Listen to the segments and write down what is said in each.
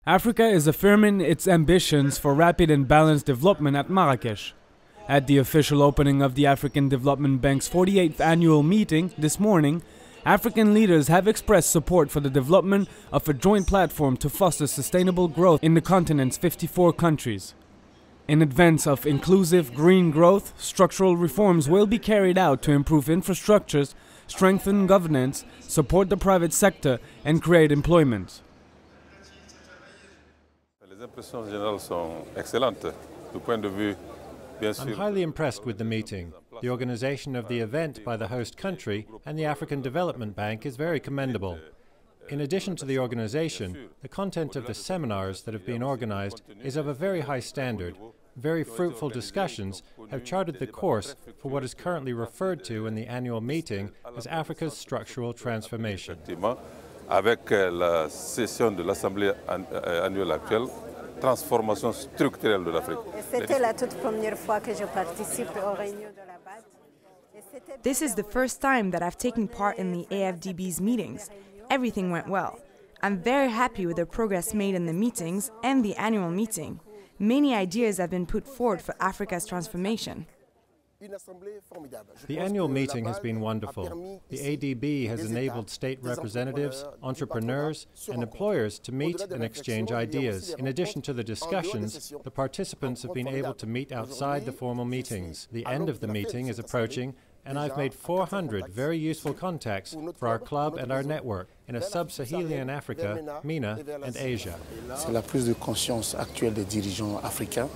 Africa is affirming its ambitions for rapid and balanced development at Marrakesh. At the official opening of the African Development Bank's 48th annual meeting this morning, African leaders have expressed support for the development of a joint platform to foster sustainable growth in the continent's 54 countries. In advance of inclusive green growth, structural reforms will be carried out to improve infrastructures, strengthen governance, support the private sector, and create employment. I'm highly impressed with the meeting. The organization of the event by the host country and the African Development Bank is very commendable. In addition to the organization, the content of the seminars that have been organized is of a very high standard. Very fruitful discussions have charted the course for what is currently referred to in the annual meeting as Africa's structural transformation. Avec la session de l'Assemblée annuelle actuelle, transformation structurelle de l'Afrique. This is the first time that I've taken part in the AFDB's meetings. Everything went well. I'm very happy with the progress made in the meetings and the annual meeting. Many ideas have been put forward for Africa's transformation. The annual meeting has been wonderful. The ADB has enabled state representatives, entrepreneurs, and employers to meet and exchange ideas. In addition to the discussions, the participants have been able to meet outside the formal meetings. The end of the meeting is approaching, and I've made 400 very useful contacts for our club and our network in a sub-Saharan Africa, MENA, and Asia. C'est la prise de conscience actuelle des dirigeants africains,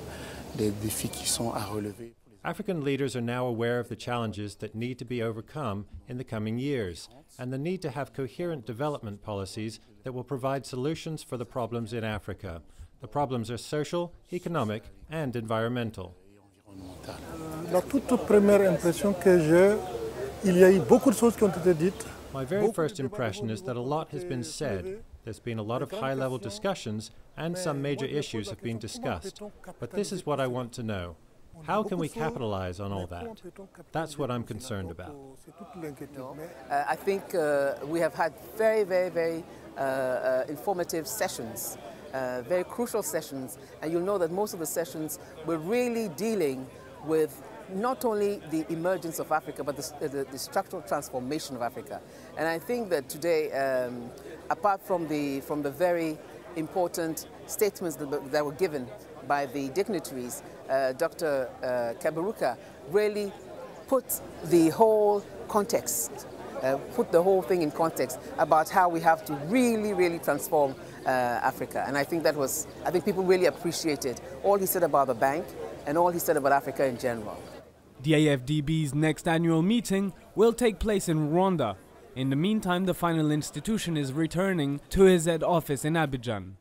des défis qui sont à relever. African leaders are now aware of the challenges that need to be overcome in the coming years, and the need to have coherent development policies that will provide solutions for the problems in Africa. The problems are social, economic, and environmental. La toute première impression que j'ai, il y a eu beaucoup de choses qui ont été dites. My very first impression is that a lot has been said. There's been a lot of high-level discussions, and some major issues have been discussed. But this is what I want to know. How can we capitalize on all that? That's what I'm concerned about. I think we have had very informative sessions, very crucial sessions, and you'll know that most of the sessions were really dealing with not only the emergence of Africa, but the structural transformation of Africa. And I think that today, apart from the very important statements that were given by the dignitaries, Dr. Kaberuka really put the whole context, put the whole thing in context about how we have to really transform Africa. And I think people really appreciated all he said about the bank and all he said about Africa in general. The AFDB's next annual meeting will take place in Rwanda. In the meantime, the final institution is returning to his head office in Abidjan.